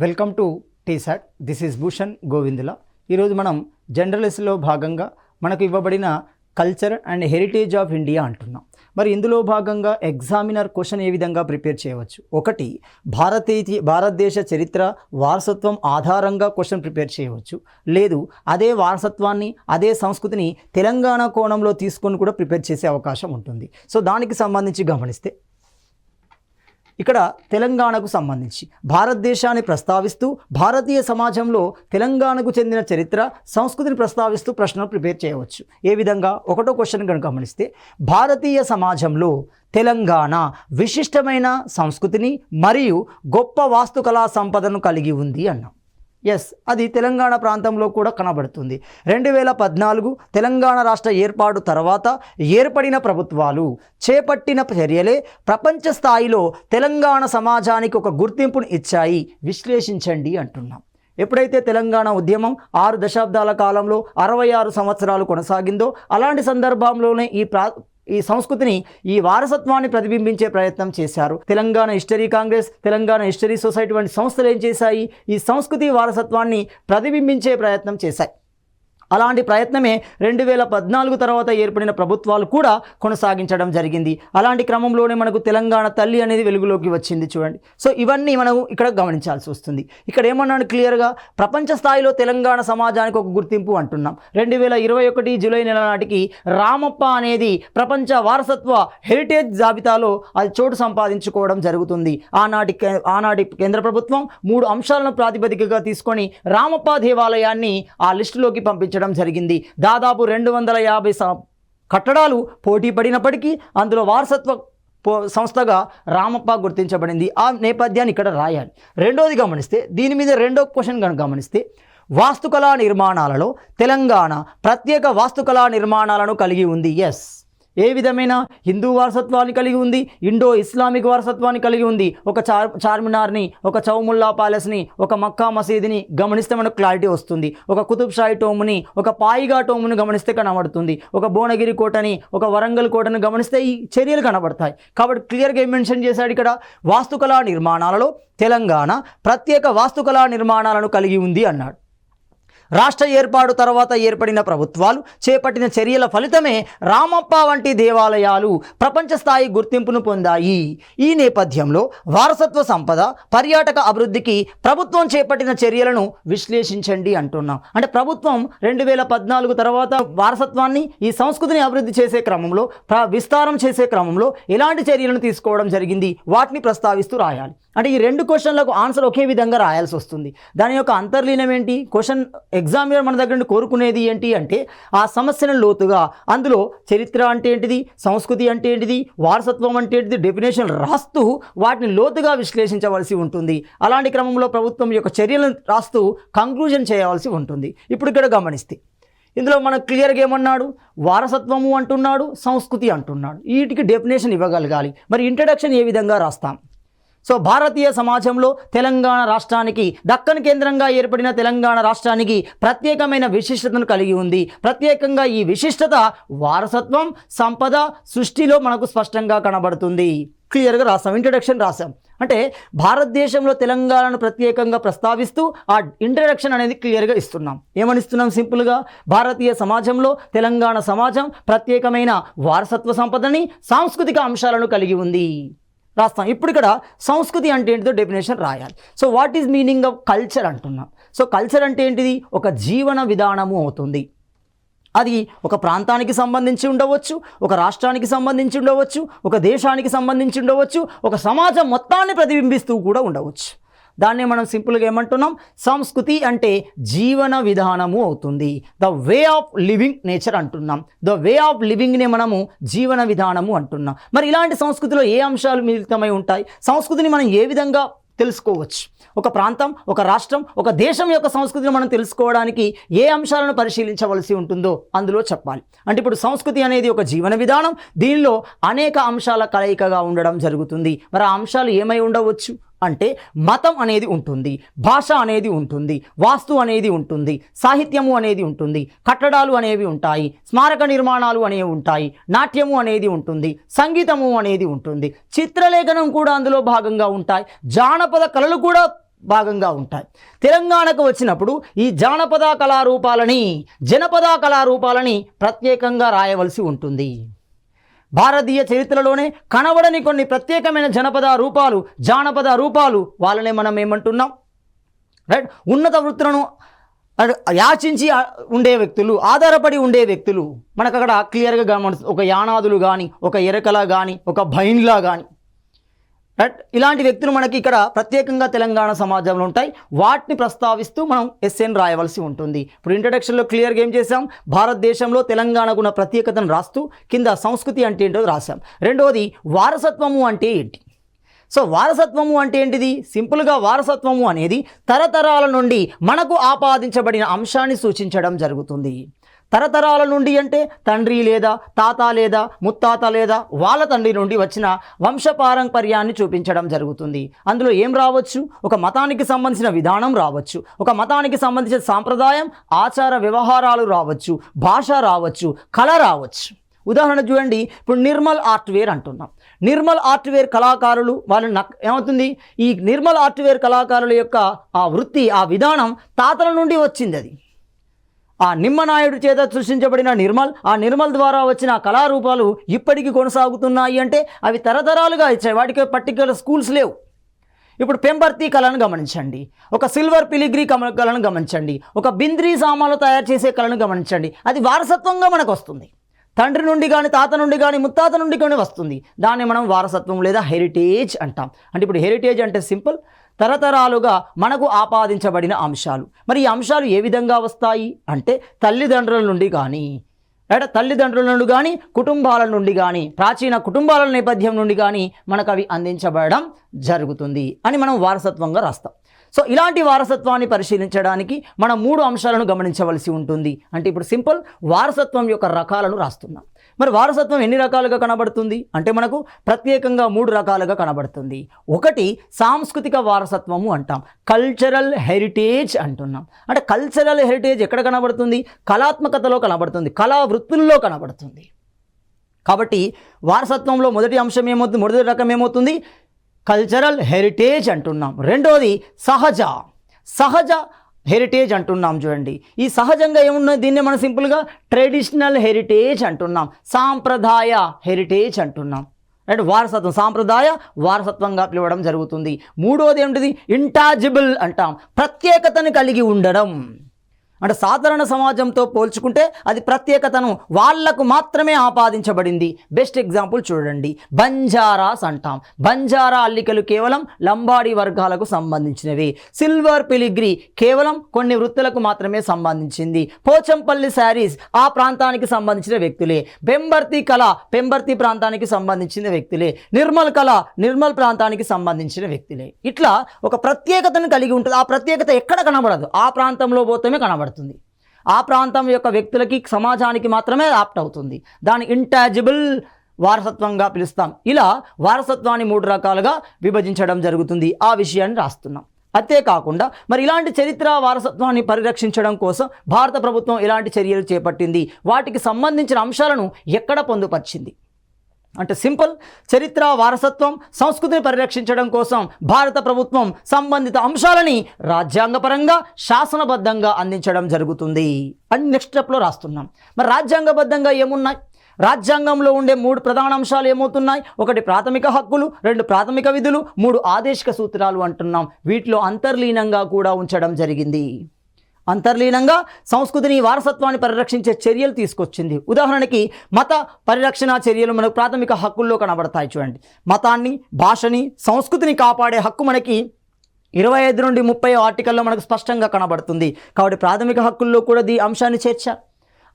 Welcome to T-SAT. This is Bhushan Govindula. ఈరోజు మనం జనరల్స్లో భాగంగా మనకు ఇవ్వబడిన culture and heritage of India అంటున్నాం. మరి ఇందులో భాగంగా ఎగ్జామినర్ క్వశ్చన్ ఏ విధంగా ప్రిపేర్ చేయవచ్చు? ఒకటి, భారతదేశ చరిత్ర వారసత్వం ఆధారంగా క్వశ్చన్ ప్రిపేర్ చేయవచ్చు. లేదు, అదే వారసత్వాన్ని అదే సంస్కృతిని తెలంగాణ కోణంలో తీసుకొని కూడా ప్రిపేర్ చేసే అవకాశం ఉంటుంది. సో దానికి సంబంధించి గమనిస్తే ఇక్కడ తెలంగాణకు సంబంధించి భారతదేశాన్ని ప్రస్తావిస్తూ భారతీయ సమాజంలో తెలంగాణకు చెందిన చరిత్ర సంస్కృతిని ప్రస్తావిస్తూ ప్రశ్నలు ప్రిపేర్ చేయవచ్చు. ఏ విధంగా? ఒకటో క్వశ్చన్ కనుక గమనిస్తే, భారతీయ సమాజంలో తెలంగాణ విశిష్టమైన సంస్కృతిని మరియు గొప్ప వాస్తుకళా సంపదను కలిగి ఉంది అన్నాం. ఎస్, అది తెలంగాణ ప్రాంతంలో కూడా కనబడుతుంది. 2014 తెలంగాణ రాష్ట్ర ఏర్పాటు తర్వాత ఏర్పడిన ప్రభుత్వాలు చేపట్టిన చర్యలే ప్రపంచ స్థాయిలో తెలంగాణ సమాజానికి ఒక గుర్తింపును ఇచ్చాయి. విశ్లేషించండి అంటున్నాం. ఎప్పుడైతే తెలంగాణ ఉద్యమం 6 దశాబ్దాల కాలంలో 66 సంవత్సరాలు కొనసాగిందో, అలాంటి సందర్భంలోనే ఈ సంస్కృతిని, ఈ వారసత్వాన్ని ప్రతిబింబించే ప్రయత్నం చేశారు. Telangana history Congress, Telangana history society వంటి సంస్థలు ఏం చేశాయి? ఈ సంస్కృతి వారసత్వాన్ని ప్రతిబింబించే ప్రయత్నం చేశాయి. అలాంటి ప్రయత్నమే 2014 తర్వాత ఏర్పడిన ప్రభుత్వాలు కూడా కొనసాగించడం జరిగింది. అలాంటి క్రమంలోనే మనకు తెలంగాణ తల్లి అనేది వెలుగులోకి వచ్చింది. చూడండి. సో ఇవన్నీ మనం ఇక్కడ గమనించాల్సి వస్తుంది. ఇక్కడ ఏమన్నాను క్లియర్గా, ప్రపంచ స్థాయిలో తెలంగాణ సమాజానికి ఒక గుర్తింపు అంటున్నాం. 2021 జూలై నెల నాటికి రామప్ప అనేది ప్రపంచ వారసత్వ హెరిటేజ్ జాబితాలో అది చోటు సంపాదించుకోవడం జరుగుతుంది. ఆనాటి కేంద్ర ప్రభుత్వం 3 అంశాలను ప్రాతిపదికగా తీసుకొని రామప్ప దేవాలయాన్ని ఆ లిస్టులోకి పంపించడం జరిగింది. దాదాపు 250 కట్టడాలు పోటీ పడినప్పటికీ అందులో వారసత్వ సంస్థగా రామప్ప గుర్తించబడింది. ఆ నేపథ్యాన్ని ఇక్కడ రాయాలి. రెండోది గమనిస్తే, దీని మీద రెండో క్వశ్చన్ కనుక గమనిస్తే, వాస్తుకళా నిర్మాణాలలో తెలంగాణ ప్రత్యేక వాస్తుకళా నిర్మాణాలను కలిగి ఉంది. ఎస్, ఏ విధమైన హిందూ వారసత్వాన్ని కలిగి ఉంది, ఇండో ఇస్లామిక్ వారసత్వాన్ని కలిగి ఉంది. ఒక చార్మినార్ని, ఒక చౌముల్లా ప్యాలెస్ని, ఒక మక్కా మసీదుని గమనిస్తే మనకు క్లారిటీ వస్తుంది. ఒక కుతుబ్ షాహీ టోముని, ఒక పాయిగా టోముని గమనిస్తే కనబడుతుంది. ఒక భువనగిరి కోటని, ఒక వరంగల్ కోటని గమనిస్తే ఈ చర్యలు కనబడతాయి. కాబట్టి క్లియర్గా ఏం మెన్షన్ చేశాడు ఇక్కడ? వాస్తుకళా నిర్మాణాలలో తెలంగాణ ప్రత్యేక వాస్తుకళా నిర్మాణాలను కలిగి ఉంది అన్నాడు. రాష్ట్ర ఏర్పాటు తర్వాత ఏర్పడిన ప్రభుత్వాలు చేపట్టిన చర్యల ఫలితమే రామప్ప వంటి దేవాలయాలు ప్రపంచ స్థాయి గుర్తింపును పొందాయి. ఈ నేపథ్యంలో వారసత్వ సంపద, పర్యాటక అభివృద్ధికి ప్రభుత్వం చేపట్టిన చర్యలను విశ్లేషించండి అంటున్నాం. అంటే ప్రభుత్వం 2014 తర్వాత వారసత్వాన్ని, ఈ సంస్కృతిని అభివృద్ధి చేసే క్రమంలో, విస్తారం చేసే క్రమంలో ఎలాంటి చర్యలను తీసుకోవడం జరిగింది, వాటిని ప్రస్తావిస్తూ రాయాలి. అంటే ఈ 2 క్వశ్చన్లకు ఆన్సర్ ఒకే విధంగా రాయాల్సి వస్తుంది. దాని యొక్క అంతర్లీనం ఏంటి? క్వశ్చన్ ఎగ్జామినర్ మన దగ్గర నుండి కోరుకునేది ఏంటి అంటే, ఆ సమస్యను లోతుగా, అందులో చరిత్ర అంటే ఏంటిది, సంస్కృతి అంటే ఏంటిది, వారసత్వం అంటే ఏంటిది, డెఫినేషన్ రాస్తూ వాటిని లోతుగా విశ్లేషించవలసి ఉంటుంది. అలాంటి క్రమంలో ప్రభుత్వం యొక్క చర్యలను రాస్తూ కంక్లూజన్ చేయవలసి ఉంటుంది. ఇప్పుడు ఇక్కడ గమనిస్తే ఇందులో మనకు క్లియర్గా ఏమన్నాడు? వారసత్వము అంటున్నాడు, సంస్కృతి అంటున్నాడు. వీటికి డెఫినేషన్ ఇవ్వగలగాలి. మరి ఇంట్రడక్షన్ ఏ విధంగా రాస్తాం? సో భారతీయ సమాజంలో తెలంగాణ రాష్ట్రానికి, దక్కన్ కేంద్రంగా ఏర్పడిన తెలంగాణ రాష్ట్రానికి ప్రత్యేకమైన విశిష్టతను కలిగి ఉంది. ప్రత్యేకంగా ఈ విశిష్టత వారసత్వం, సంపద, సృష్టిలో మనకు స్పష్టంగా కనబడుతుంది. క్లియర్గా రాసాం, ఇంట్రడక్షన్ రాసాం. అంటే భారతదేశంలో తెలంగాణను ప్రత్యేకంగా ప్రస్తావిస్తూ ఆ ఇంట్రడక్షన్ అనేది క్లియర్గా ఇస్తున్నాం. ఏమని ఇస్తున్నాం? సింపుల్గా, భారతీయ సమాజంలో తెలంగాణ సమాజం ప్రత్యేకమైన వారసత్వ సంపదని, సాంస్కృతిక అంశాలను కలిగి ఉంది రాస్తాం. ఇప్పుడు ఇక్కడ సంస్కృతి అంటే ఏంటిదో డెఫినేషన్ రాయాలి. So what is meaning of culture అంటున్నాం. సో కల్చర్ అంటే ఏంటిది? ఒక జీవన విధానము అవుతుంది. అది ఒక ప్రాంతానికి సంబంధించి ఉండవచ్చు, ఒక రాష్ట్రానికి సంబంధించి ఉండవచ్చు, ఒక దేశానికి సంబంధించి ఉండవచ్చు, ఒక సమాజం మొత్తాన్ని ప్రతిబింబిస్తూ కూడా ఉండవచ్చు. దాన్నే మనం సింపుల్గా ఏమంటున్నాం? సంస్కృతి అంటే జీవన విధానము అవుతుంది. The way of living nature అంటున్నాం. ద వే ఆఫ్ లివింగ్నే మనము జీవన విధానము అంటున్నాం. మరి ఇలాంటి సంస్కృతిలో ఏ అంశాలు మిళితమై ఉంటాయి? సంస్కృతిని మనం ఏ విధంగా తెలుసుకోవచ్చు? ఒక ప్రాంతం, ఒక రాష్ట్రం, ఒక దేశం యొక్క సంస్కృతిని మనం తెలుసుకోవడానికి ఏ అంశాలను పరిశీలించవలసి ఉంటుందో అందులో చెప్పాలి. అంటే ఇప్పుడు సంస్కృతి అనేది ఒక జీవన విధానం, దీనిలో అనేక అంశాల కలయికగా ఉండడం జరుగుతుంది. మరి ఆ అంశాలు ఏమై ఉండవచ్చు అంటే, మతం అనేది ఉంటుంది, భాష అనేది ఉంటుంది, వాస్తు అనేది ఉంటుంది, సాహిత్యము అనేది ఉంటుంది, కట్టడాలు అనేవి ఉంటాయి, స్మారక నిర్మాణాలు అనేవి ఉంటాయి, నాట్యము అనేది ఉంటుంది, సంగీతము అనేది ఉంటుంది, చిత్రలేఖనం కూడా అందులో భాగంగా ఉంటాయి, జానపద కళలు కూడా భాగంగా ఉంటాయి. తెలంగాణకు వచ్చినప్పుడు ఈ జానపద కళారూపాలని జనపద కళారూపాలని ప్రత్యేకంగా రాయవలసి ఉంటుంది. భారతీయ చరిత్రలోనే కనబడని కొన్ని ప్రత్యేకమైన జనపద రూపాలు, జానపద రూపాలు, వాళ్ళనే మనం ఏమంటున్నాం, రైట్, ఉన్నత వృత్తులను యాచించి ఉండే వ్యక్తులు, ఆధారపడి ఉండే వ్యక్తులు మనకు అక్కడ క్లియర్గా గమనిస్తుంది. ఒక యానాదులు కానీ, ఒక ఎరకల కానీ, ఒక భైన్లా కానీ, రైట్, ఇలాంటి వ్యక్తులు మనకి ఇక్కడ ప్రత్యేకంగా తెలంగాణ సమాజంలో ఉంటాయి. వాటిని ప్రస్తావిస్తూ మనం ఎస్సేని రాయవలసి ఉంటుంది. ఇప్పుడు ఇంట్రడక్షన్లో క్లియర్గా ఏం చేసాం, భారతదేశంలో తెలంగాణకు ఉన్న ప్రత్యేకతను రాస్తూ కింద సంస్కృతి అంటే ఏంటో రాసాం. రెండవది వారసత్వము అంటే ఏంటి. సో వారసత్వము అంటే ఏంటిది? సింపుల్గా వారసత్వము అనేది తరతరాల నుండి మనకు ఆపాదించబడిన అంశాన్ని సూచించడం జరుగుతుంది. తరతరాల నుండి అంటే తండ్రి లేదా తాత లేదా ముత్తాత లేదా వాళ్ళ తండ్రి నుండి వచ్చిన వంశపారంపర్యాన్ని చూపించడం జరుగుతుంది. అందులో ఏం రావచ్చు? ఒక మతానికి సంబంధించిన విధానం రావచ్చు, ఒక మతానికి సంబంధించిన సాంప్రదాయం, ఆచార వ్యవహారాలు రావచ్చు, భాష రావచ్చు, కళ రావచ్చు. ఉదాహరణ చూడండి, ఇప్పుడు నిర్మల్ ఆర్ట్వేర్ అంటున్నాం. నిర్మల్ ఆర్ట్వేర్ కళాకారులు వాళ్ళు ఏమవుతుంది, ఈ నిర్మల్ ఆర్ట్వేర్ కళాకారుల యొక్క ఆ వృత్తి, ఆ విధానం తాతల నుండి వచ్చింది. అది ఆ నిమ్మనాయుడు చేత సృష్టించబడిన నిర్మల్, ఆ నిర్మల్ ద్వారా వచ్చిన కళారూపాలు ఇప్పటికీ కొనసాగుతున్నాయి అంటే అవి తరతరాలుగా ఇచ్చాయి. వాటికి పర్టికులర్ స్కూల్స్ లేవు. ఇప్పుడు పెంబర్తి కళను గమనించండి, ఒక సిల్వర్ పిలిగ్రీ కళను గమనించండి, ఒక బింద్రీ సామాన్లు తయారు చేసే కళను గమనించండి. అది వారసత్వంగా మనకు వస్తుంది. తండ్రి నుండి కానీ, తాత నుండి కానీ, ముత్తాత నుండి కానీ వస్తుంది. దాన్ని మనం వారసత్వం లేదా హెరిటేజ్ అంటాం. అంటే ఇప్పుడు హెరిటేజ్ అంటే సింపుల్, తరతరాలుగా మనకు ఆపాదించబడిన అంశాలు. మరి ఈ అంశాలు ఏ విధంగా వస్తాయి అంటే తల్లిదండ్రుల నుండి కానీ, తల్లిదండ్రుల నుండి కానీ, కుటుంబాల నుండి కానీ, ప్రాచీన కుటుంబాల నేపథ్యం నుండి కానీ మనకు అవి అందించబడడం జరుగుతుంది అని మనం వారసత్వంగా రాస్తాం. సో ఇలాంటి వారసత్వాన్ని పరిశీలించడానికి మనం 3 అంశాలను గమనించవలసి ఉంటుంది. అంటే ఇప్పుడు సింపుల్ వారసత్వం యొక్క రకాలను రాస్తున్నాం. మరి వారసత్వం ఎన్ని రకాలుగా కనబడుతుంది అంటే మనకు ప్రత్యేకంగా 3 రకాలుగా కనబడుతుంది. ఒకటి సాంస్కృతిక వారసత్వము అంటాం, కల్చరల్ హెరిటేజ్ అంటున్నాం. అంటే కల్చరల్ హెరిటేజ్ ఎక్కడ కనబడుతుంది? కళాత్మకతలో కనబడుతుంది, కళా వృత్తుల్లో కనబడుతుంది. కాబట్టి వారసత్వంలో మొదటి అంశం ఏమవుతుంది, మొదటి రకం ఏమవుతుంది? కల్చరల్ హెరిటేజ్ అంటున్నాం. రెండోది సహజ హెరిటేజ్ అంటున్నాం. చూడండి, ఈ సహజంగా ఏమున్నది, దీన్ని మనం సింపుల్గా ట్రెడిషనల్ హెరిటేజ్ అంటున్నాం, సాంప్రదాయ హెరిటేజ్ అంటున్నాం. అంటే వారసత్వం, సాంప్రదాయ వారసత్వంగా పిలవడం జరుగుతుంది. మూడోది ఏమిటిది? ఇంటాజిబుల్ అంటాం, ప్రత్యేకతను కలిగి ఉండడం. అంటే సాధారణ సమాజంతో పోల్చుకుంటే అది ప్రత్యేకతను వాళ్లకు మాత్రమే ఆపాదించబడింది. బెస్ట్ ఎగ్జాంపుల్ చూడండి, బంజారాస్ అంటాం. బంజారా అల్లికలు కేవలం లంబాడీ వర్గాలకు సంబంధించినవి. సిల్వర్ పిలిగ్రీ కేవలం కొన్ని వృత్తులకు మాత్రమే సంబంధించింది. పోచంపల్లి శారీస్ ఆ ప్రాంతానికి సంబంధించిన వ్యక్తులే. పెంబర్తి కళ పెంబర్తి ప్రాంతానికి సంబంధించిన వ్యక్తులే. నిర్మల్ కళ నిర్మల్ ప్రాంతానికి సంబంధించిన వ్యక్తులే. ఇట్లా ఒక ప్రత్యేకతను కలిగి ఉంటుంది. ఆ ప్రత్యేకత ఎక్కడ కనబడదు, ఆ ప్రాంతంలో పోతమే కనబడుతుంది. ఆ ప్రాంతం యొక్క వ్యక్తులకి, సమాజానికి మాత్రమే యాప్ట్ అవుతుంది. దాన్ని ఇంటాజిబుల్ వారసత్వంగా పిలుస్తాం. ఇలా వారసత్వాన్ని 3 రకాలుగా విభజించడం జరుగుతుంది. ఆ విషయాన్ని రాస్తున్నాం. అంతేకాకుండా మరి ఇలాంటి చరిత్ర వారసత్వాన్ని పరిరక్షించడం కోసం భారత ప్రభుత్వం ఎలాంటి చర్యలు చేపట్టింది, వాటికి సంబంధించిన అంశాలను ఎక్కడ పొందుపరిచింది అంటే సింపుల్, చరిత్ర వారసత్వం సంస్కృతిని పరిరక్షించడం కోసం భారత ప్రభుత్వం సంబంధిత అంశాలని రాజ్యాంగపరంగా శాసనబద్ధంగా అందించడం జరుగుతుంది అని నెక్స్ట్ స్టెప్లో రాస్తున్నాం. మరి రాజ్యాంగబద్ధంగా ఏమున్నాయి? రాజ్యాంగంలో ఉండే 3 ప్రధాన అంశాలు ఏమవుతున్నాయి? 1 ప్రాథమిక హక్కులు, 2 ప్రాథమిక విధులు, 3 ఆదేశిక సూత్రాలు అంటున్నాం. వీటిలో అంతర్లీనంగా కూడా ఉంచడం జరిగింది. అంతర్లీనంగా సంస్కృతిని, వారసత్వాన్ని పరిరక్షించే చర్యలు తీసుకొచ్చింది. ఉదాహరణకి మత పరిరక్షణ చర్యలు మనకు ప్రాథమిక హక్కుల్లో కనబడతాయి. చూడండి, మతాన్ని, భాషని, సంస్కృతిని కాపాడే హక్కు మనకి 25 నుండి 30 ఆర్టికల్లో మనకు స్పష్టంగా కనబడుతుంది. కాబట్టి ప్రాథమిక హక్కుల్లో కూడా ఈ అంశాన్ని చేర్చారు.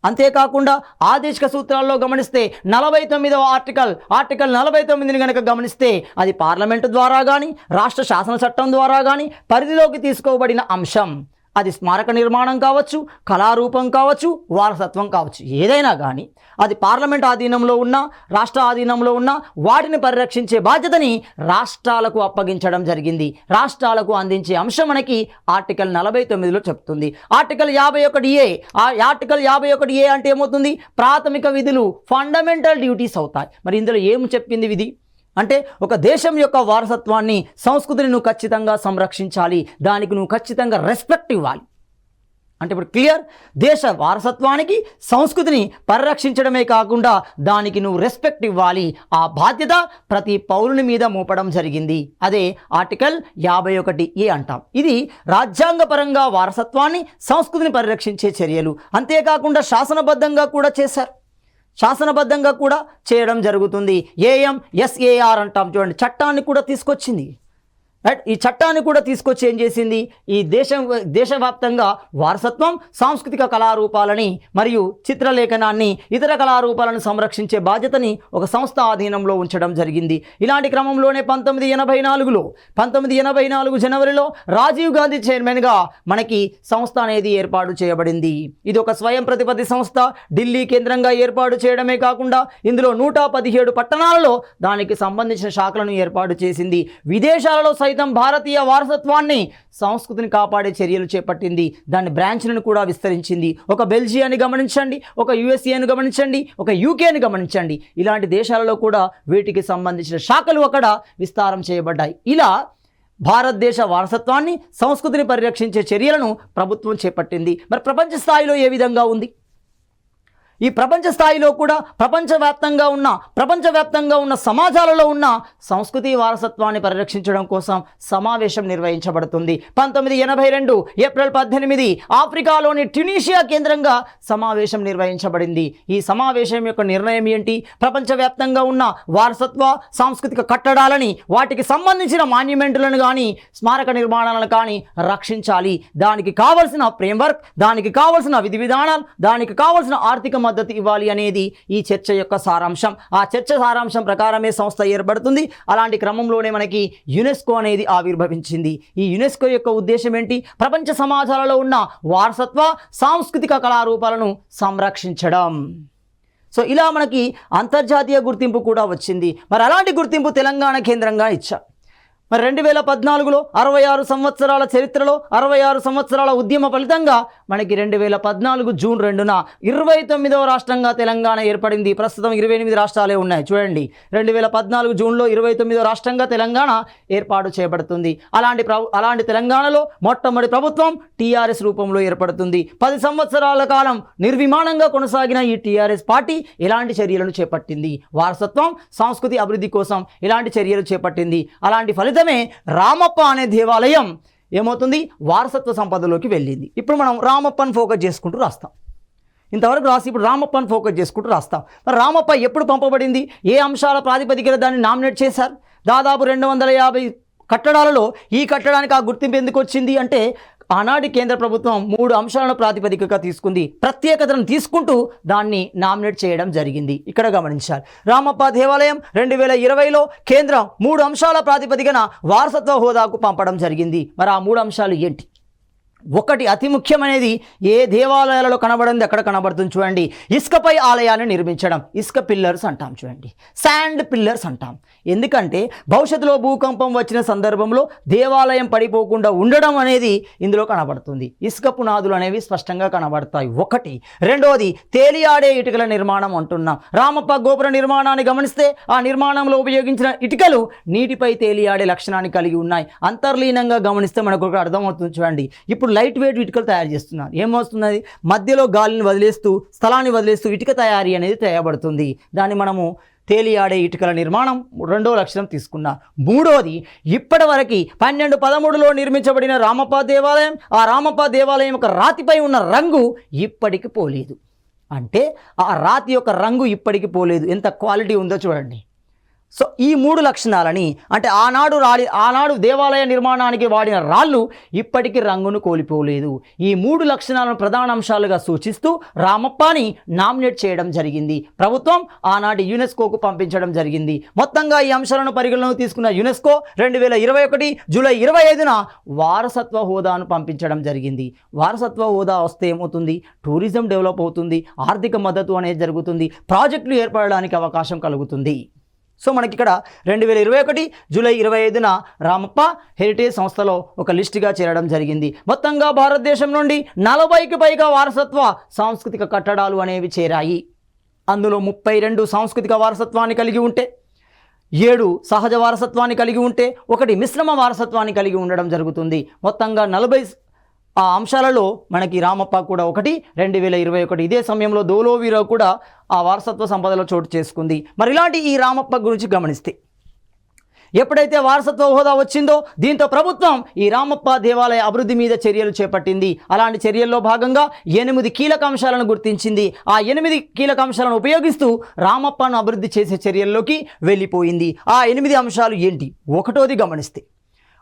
అంతేకాకుండా ఆదేశిక సూత్రాల్లో గమనిస్తే 49వ ఆర్టికల్ 49ని కనుక గమనిస్తే అది పార్లమెంటు ద్వారా కానీ, రాష్ట్ర శాసన చట్టం ద్వారా కానీ పరిధిలోకి తీసుకోబడిన అంశం. అది స్మారక నిర్మాణం కావచ్చు, కళారూపం కావచ్చు, వారసత్వం కావచ్చు, ఏదైనా కానీ అది పార్లమెంట్ ఆధీనంలో ఉన్న, రాష్ట్ర ఆధీనంలో ఉన్న వాటిని పరిరక్షించే బాధ్యతని రాష్ట్రాలకు అప్పగించడం జరిగింది. రాష్ట్రాలకు అందించే అంశం మనకి ఆర్టికల్ 49లో చెప్తుంది. ఆర్టికల్ 51A, ఆ ఆర్టికల్ 51A అంటే ఏమవుతుంది? ప్రాథమిక విధులు, ఫండమెంటల్ డ్యూటీస్ అవుతాయి. మరి ఇందులో ఏం చెప్పింది విధి? అంటే ఒక దేశం యొక్క వారసత్వాన్ని, సంస్కృతిని నువ్వు ఖచ్చితంగా సంరక్షించాలి, దానికి నువ్వు ఖచ్చితంగా రెస్పెక్ట్ ఇవ్వాలి. అంటే ఇప్పుడు క్లియర్, దేశ వారసత్వానికి, సంస్కృతిని పరిరక్షించడమే కాకుండా దానికి నువ్వు రెస్పెక్ట్ ఇవ్వాలి. ఆ బాధ్యత ప్రతి పౌరుని మీద మోపడం జరిగింది. అదే ఆర్టికల్ 51A అంటాం. ఇది రాజ్యాంగపరంగా వారసత్వాన్ని, సంస్కృతిని పరిరక్షించే చర్యలు. అంతేకాకుండా శాసనబద్ధంగా కూడా చేశారు. శాసనబద్ధంగా కూడా చేయడం జరుగుతుంది. AMSAR అంటాం చూడండి, చట్టాన్ని కూడా తీసుకొచ్చింది. రైట్, ఈ చట్టాన్ని కూడా తీసుకొచ్చి ఏం చేసింది, ఈ దేశవ్యాప్తంగా వారసత్వం, సాంస్కృతిక కళారూపాలని మరియు చిత్రలేఖనాన్ని, ఇతర కళారూపాలను సంరక్షించే బాధ్యతని ఒక సంస్థ ఆధీనంలో ఉంచడం జరిగింది. ఇలాంటి క్రమంలోనే 1984 జనవరిలో రాజీవ్ గాంధీ చైర్మన్గా మనకి సంస్థ అనేది ఏర్పాటు చేయబడింది. ఇది ఒక స్వయం ప్రతిపత్తి సంస్థ, ఢిల్లీ కేంద్రంగా ఏర్పాటు చేయడమే కాకుండా ఇందులో 117 పట్టణాలలో దానికి సంబంధించిన శాఖలను ఏర్పాటు చేసింది. విదేశాలలో భారతీయ వారసత్వాన్ని, సంస్కృతిని కాపాడే చర్యలు చేపట్టింది. దాని బ్రాంచ్లను కూడా విస్తరించింది. ఒక బెల్జియాని గమనించండి, ఒక USAని గమనించండి, ఒక UKని గమనించండి. ఇలాంటి దేశాలలో కూడా వీటికి సంబంధించిన శాఖలు అక్కడ విస్తారం చేయబడ్డాయి. ఇలా భారతదేశ వారసత్వాన్ని, సంస్కృతిని పరిరక్షించే చర్యలను ప్రభుత్వం చేపట్టింది. మరి ప్రపంచ స్థాయిలో ఏ విధంగా ఉంది? ఈ ప్రపంచ స్థాయిలో కూడా ప్రపంచవ్యాప్తంగా ఉన్న సమాజాలలో ఉన్న సంస్కృతి వారసత్వాన్ని పరిరక్షించడం కోసం సమావేశం నిర్వహించబడుతుంది. 1982 ఏప్రిల్ 18 ఆఫ్రికాలోని ట్యునీషియా కేంద్రంగా సమావేశం నిర్వహించబడింది. ఈ సమావేశం యొక్క నిర్ణయం ఏంటి? ప్రపంచవ్యాప్తంగా ఉన్న వారసత్వ, సాంస్కృతిక కట్టడాలని, వాటికి సంబంధించిన మాన్యుమెంట్లను కానీ, స్మారక నిర్మాణాలను కానీ రక్షించాలి. దానికి కావలసిన ఫ్రేమ్వర్క్, దానికి కావలసిన విధి విధానాలు, దానికి కావలసిన ఆర్థిక మద్దతు ఇవ్వాలి అనేది ఈ చర్చ యొక్క సారాంశం. ఆ చర్చ సారాంశం ప్రకారమే సంస్థ ఏర్పడుతుంది. అలాంటి క్రమంలోనే మనకి యునెస్కో అనేది ఆవిర్భవించింది. ఈ యునెస్కో యొక్క ఉద్దేశం ఏంటి? ప్రపంచ సమాజాలలో ఉన్న వారసత్వ, సాంస్కృతిక కళారూపాలను సంరక్షించడం. సో ఇలా మనకి అంతర్జాతీయ గుర్తింపు కూడా వచ్చింది. మరి అలాంటి గుర్తింపు తెలంగాణ కేంద్రంగా ఇచ్చారు. మరి 2014లో 66 సంవత్సరాల చరిత్రలో 66 సంవత్సరాల ఉద్యమ ఫలితంగా మనకి 2014 జూన్ 2న 29వ రాష్ట్రంగా తెలంగాణ ఏర్పడింది. ప్రస్తుతం 28 రాష్ట్రాలే ఉన్నాయి చూడండి. 2014 జూన్లో 29వ రాష్ట్రంగా తెలంగాణ ఏర్పాటు చేయబడుతుంది. అలాంటి తెలంగాణలో మొట్టమొదటి ప్రభుత్వం TRS రూపంలో ఏర్పడుతుంది. 10 సంవత్సరాల కాలం నిర్విమానంగా కొనసాగిన ఈ TRS పార్టీ ఎలాంటి చర్యలను చేపట్టింది? వారసత్వం, సంస్కృతి అభివృద్ధి కోసం ఎలాంటి చర్యలు చేపట్టింది? అలాంటి ఫలితమే రామప్ప అనే దేవాలయం ఏమవుతుంది? వారసత్వ సంపదలోకి వెళ్ళింది. ఇప్పుడు మనం రామప్పని ఫోకస్ చేసుకుంటూ రాస్తాం. ఇంతవరకు రాసి ఇప్పుడు రామప్పని ఫోకస్ చేసుకుంటూ రాస్తాం. మరి రామప్ప ఎప్పుడు పంపబడింది? ఏ అంశాల ప్రాతిపదికన దాన్ని నామినేట్ చేశారు? దాదాపు 250 కట్టడాలలో ఈ కట్టడానికి ఆ గుర్తింపు ఎందుకు వచ్చింది అంటే, ఆనాటి కేంద్ర ప్రభుత్వం 3 అంశాలను ప్రాతిపదికగా తీసుకుంది. ప్రత్యేకతను తీసుకుంటూ దాన్ని నామినేట్ చేయడం జరిగింది. ఇక్కడ గమనించాలి. రామప్ప దేవాలయం 2020లో కేంద్రం 3 అంశాల ప్రాతిపదికన వారసత్వ హోదాకు పంపడం జరిగింది. మరి ఆ 3 అంశాలు ఏంటి? ఒకటి అతి ముఖ్యమైనది, ఏ దేవాలయాలలో కనబడింది అక్కడ కనబడుతుంది చూడండి, ఇసుకపై ఆలయాన్ని నిర్మించడం. ఇసుక పిల్లర్స్ అంటాం చూడండి, శాండ్ పిల్లర్స్ అంటాం. ఎందుకంటే భవిష్యత్తులో భూకంపం వచ్చిన సందర్భంలో దేవాలయం పడిపోకుండా ఉండడం అనేది ఇందులో కనబడుతుంది. ఇసుక పునాదులు అనేవి స్పష్టంగా కనబడతాయి. ఒకటి. రెండవది, తేలియాడే ఇటుకల నిర్మాణం అంటున్నాం. రామప్ప గోపుర నిర్మాణాన్ని గమనిస్తే ఆ నిర్మాణంలో ఉపయోగించిన ఇటుకలు నీటిపై తేలియాడే లక్షణాన్ని కలిగి ఉన్నాయి. అంతర్లీనంగా గమనిస్తే మనకు ఒక అర్థమవుతుంది చూడండి. ఇప్పుడు లైట్ వెయిట్ ఇటుకలు తయారు చేస్తున్నారు. ఏమవుతున్నది? మధ్యలో గాలిని వదిలేస్తూ, స్థలాన్ని వదిలేస్తూ ఇటుక తయారీ అనేది చేయబడుతుంది. దాన్ని మనము తేలియాడే ఇటుకల నిర్మాణం 2వ లక్షణం తీసుకున్నా. 3వది, ఇప్పటి వరకు 1213లో నిర్మించబడిన రామప్ప దేవాలయం, ఆ రామప్ప దేవాలయం యొక్క రాతిపై ఉన్న రంగు ఇప్పటికి పోలేదు. అంటే ఆ రాతి యొక్క రంగు ఇప్పటికి పోలేదు. ఎంత క్వాలిటీ ఉందో చూడండి. సో ఈ 3 లక్షణాలని, అంటే ఆనాడు దేవాలయ నిర్మాణానికి వాడిన రాళ్ళు ఇప్పటికీ రంగును కోల్పోలేదు. ఈ 3 లక్షణాలను ప్రధాన అంశాలుగా సూచిస్తూ రామప్పని నామినేట్ చేయడం జరిగింది. ప్రభుత్వం ఆనాటి యునెస్కోకు పంపించడం జరిగింది. మొత్తంగా ఈ అంశాలను పరిగణలోకి తీసుకున్న యునెస్కో 2021 జూలై 25న వారసత్వ హోదాను పంపించడం జరిగింది. వారసత్వ హోదా వస్తే ఏమవుతుంది? టూరిజం డెవలప్ అవుతుంది, ఆర్థిక మద్దతు అనేది జరుగుతుంది, ప్రాజెక్టులు ఏర్పడడానికి అవకాశం కలుగుతుంది. సో మనకి ఇక్కడ 2021 జూలై 25న రామప్ప హెరిటేజ్ సంస్థలో ఒక లిస్టుగా చేరడం జరిగింది. మొత్తంగా భారతదేశం నుండి 40కి పైగా వారసత్వ సాంస్కృతిక కట్టడాలు అనేవి చేరాయి. అందులో 32 సాంస్కృతిక వారసత్వాన్ని కలిగి ఉంటే 7 సహజ వారసత్వాన్ని కలిగి ఉంటే 1 మిశ్రమ వారసత్వాన్ని కలిగి ఉండడం జరుగుతుంది. మొత్తంగా 40 ఆ అంశాలలో మనకి రామప్ప కూడా 1 2021 ఇదే సమయంలో ధోలోవీరా కూడా ఆ వారసత్వ సంపదలో చోటు చేసుకుంది. మరి ఇలాంటి ఈ రామప్ప గురించి గమనిస్తే ఎప్పుడైతే వారసత్వ హోదా వచ్చిందో దీంతో ప్రభుత్వం ఈ రామప్ప దేవాలయ అభివృద్ధి మీద చర్యలు చేపట్టింది. అలాంటి చర్యల్లో భాగంగా 8 కీలక అంశాలను గుర్తించింది. ఆ 8 కీలక అంశాలను ఉపయోగిస్తూ రామప్పను అభివృద్ధి చేసే చర్యల్లోకి వెళ్ళిపోయింది. ఆ 8 అంశాలు ఏంటి? 1వ గమనిస్తే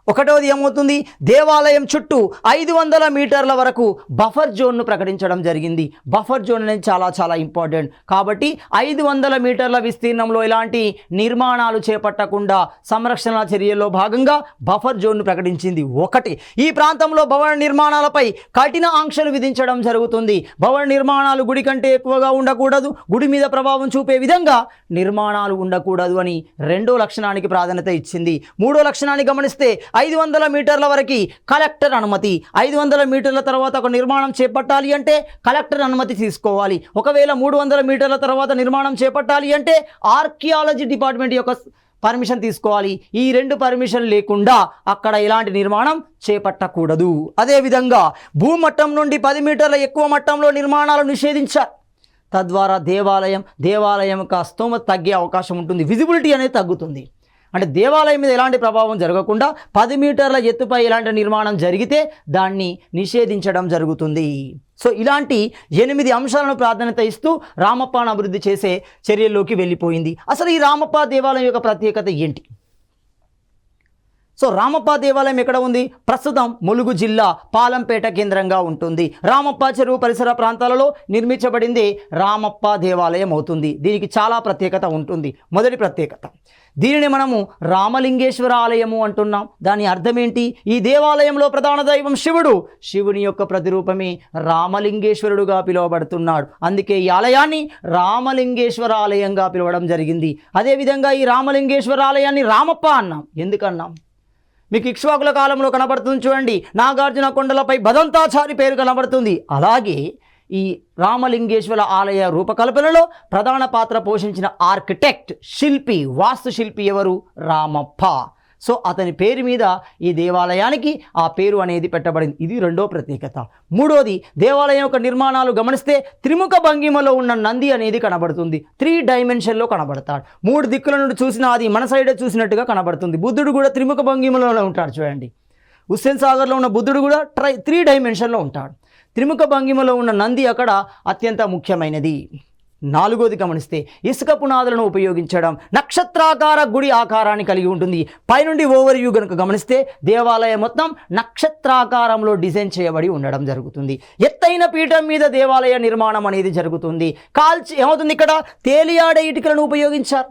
1వది ఏమవుతుంది? దేవాలయం చుట్టూ 500 మీటర్ల వరకు బఫర్ జోన్ను ప్రకటించడం జరిగింది. బఫర్ జోన్ అనేది చాలా చాలా ఇంపార్టెంట్. కాబట్టి 500 మీటర్ల విస్తీర్ణంలో ఎలాంటి నిర్మాణాలు చేపట్టకుండా సంరక్షణ చర్యల్లో భాగంగా బఫర్ జోన్ను ప్రకటించింది. 1 ఈ ప్రాంతంలో భవన నిర్మాణాలపై కఠిన ఆంక్షలు విధించడం జరుగుతుంది. భవన నిర్మాణాలు గుడి కంటే ఎక్కువగా ఉండకూడదు, గుడి మీద ప్రభావం చూపే విధంగా నిర్మాణాలు ఉండకూడదు అని 2వ లక్షణానికి ప్రాధాన్యత ఇచ్చింది. 3వ లక్షణాన్ని గమనిస్తే 500 మీటర్ల వరకు కలెక్టర్ అనుమతి. 500 మీటర్ల తర్వాత ఒక నిర్మాణం చేపట్టాలి అంటే కలెక్టర్ అనుమతి తీసుకోవాలి. ఒకవేళ 300 మీటర్ల తర్వాత నిర్మాణం చేపట్టాలి అంటే ఆర్కియాలజీ డిపార్ట్మెంట్ యొక్క పర్మిషన్ తీసుకోవాలి. ఈ 2 పర్మిషన్ లేకుండా అక్కడ ఎలాంటి నిర్మాణం చేపట్టకూడదు. అదేవిధంగా భూమట్టం నుండి 10 మీటర్ల ఎక్కువ మట్టంలో నిర్మాణాలు నిషేధించారు. తద్వారా దేవాలయం యొక్క స్తోమత తగ్గే అవకాశం ఉంటుంది. విజిబిలిటీ అనేది తగ్గుతుంది. అంటే దేవాలయం మీద ఎలాంటి ప్రభావం జరగకుండా 10 మీటర్ల ఎత్తుపై ఎలాంటి నిర్మాణం జరిగితే దాన్ని నిషేధించడం జరుగుతుంది. సో ఇలాంటి 8 అంశాలను ప్రాధాన్యత ఇస్తూ రామప్పను అభివృద్ధి చేసే చర్యల్లోకి వెళ్ళిపోయింది. అసలు ఈ రామప్ప దేవాలయం యొక్క ప్రత్యేకత ఏంటి? సో రామప్ప దేవాలయం ఎక్కడ ఉంది? ప్రస్తుతం ములుగు జిల్లా పాలంపేట కేంద్రంగా ఉంటుంది. రామప్ప చెరువు పరిసర ప్రాంతాలలో నిర్మించబడింది రామప్ప దేవాలయం అవుతుంది. దీనికి చాలా ప్రత్యేకత ఉంటుంది. మొదటి ప్రత్యేకత, దీనిని మనము రామలింగేశ్వర ఆలయము అంటున్నాం. దాని అర్థం ఏంటి? ఈ దేవాలయంలో ప్రధాన దైవం శివుడు. శివుని యొక్క ప్రతిరూపమే రామలింగేశ్వరుడుగా పిలువబడుతున్నాడు. అందుకే ఈ ఆలయాన్ని రామలింగేశ్వర ఆలయంగా పిలవడం జరిగింది. అదేవిధంగా ఈ రామలింగేశ్వర ఆలయాన్ని రామప్ప అన్నాం. ఎందుకన్నాం? మీకు ఇక్ష్వాకుల కాలంలో కనబడుతుంది చూడండి, నాగార్జున కొండలపై బదంతాచారి పేరు కనబడుతుంది. అలాగే ఈ రామలింగేశ్వర ఆలయ రూపకల్పనలో ప్రధాన పాత్ర పోషించిన ఆర్కిటెక్ట్, శిల్పి, వాస్తుశిల్పి ఎవరు? రామప్ప. సో అతని పేరు మీద ఈ దేవాలయానికి ఆ పేరు అనేది పెట్టబడింది. ఇది 2వ ప్రత్యేకత. 3వది, దేవాలయం యొక్క నిర్మాణాలు గమనిస్తే త్రిముఖ భంగిమలో ఉన్న నంది అనేది కనబడుతుంది. 3 డైమెన్షన్లో కనబడతాడు. 3 దిక్కుల నుండి చూసినా అది మన సైడే చూసినట్టుగా కనబడుతుంది. బుద్ధుడు కూడా త్రిముఖ భంగిమలోనే ఉంటాడు చూడండి. హుస్సేన్ సాగర్లో ఉన్న బుద్ధుడు కూడా 3 డైమెన్షన్లో ఉంటాడు. త్రిముఖ భంగిమలో ఉన్న నంది అక్కడ అత్యంత ముఖ్యమైనది. 4వది గమనిస్తే ఇసుక పునాదులను ఉపయోగించడం. నక్షత్రాకార గుడి ఆకారాన్ని కలిగి ఉంటుంది. పైనుండి ఓవర్ వ్యూ కనుక గమనిస్తే దేవాలయం మొత్తం నక్షత్రాకారంలో డిజైన్ చేయబడి ఉండడం జరుగుతుంది. ఎత్తైన పీఠం మీద దేవాలయ నిర్మాణం అనేది జరుగుతుంది. ఏమవుతుంది? ఇక్కడ తేలియాడే ఇటుకలను ఉపయోగించారు.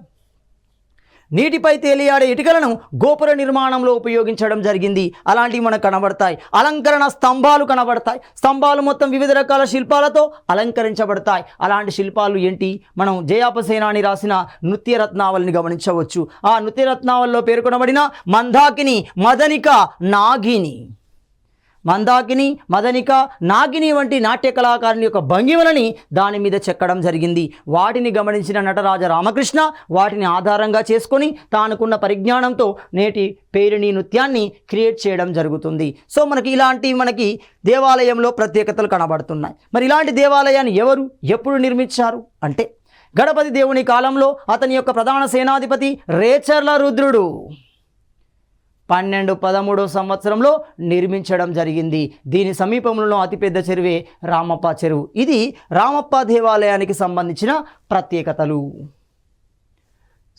నీటిపై తేలియాడే ఇటుకలను గోపుర నిర్మాణంలో ఉపయోగించడం జరిగింది. అలాంటివి మనకు కనబడతాయి. అలంకరణ స్తంభాలు కనబడతాయి. స్తంభాలు మొత్తం వివిధ రకాల శిల్పాలతో అలంకరించబడతాయి. అలాంటి శిల్పాలు ఏంటి? మనం జయాపసేనాని రాసిన నృత్యరత్నావళిని గమనించవచ్చు. ఆ నృత్యరత్నావళిలో పేర్కొనబడిన మందాకిని, మదనిక, నాగిని, మదనిక, నాగిని వంటి నాట్య కళాకారుని యొక్క భంగిమలని దాని మీద చెక్కడం జరిగింది. వాటిని గమనించిన నటరాజ రామకృష్ణ వాటిని ఆధారంగా చేసుకొని తానుకున్న పరిజ్ఞానంతో నేటి పేరిణి నృత్యాన్ని క్రియేట్ చేయడం జరుగుతుంది. సో మనకి దేవాలయంలో ప్రత్యేకతలు కనబడుతున్నాయి. మరి ఇలాంటి దేవాలయాన్ని ఎవరు ఎప్పుడు నిర్మించారు అంటే గణపతి దేవుని కాలంలో అతని యొక్క ప్రధాన సేనాధిపతి రేచర్ల రుద్రుడు 1213 సంవత్సరంలో నిర్మించడం జరిగింది. దీని సమీపంలో అతిపెద్ద చెరువే రామప్ప చెరువు. ఇది రామప్ప దేవాలయానికి సంబంధించిన ప్రత్యేకతలు.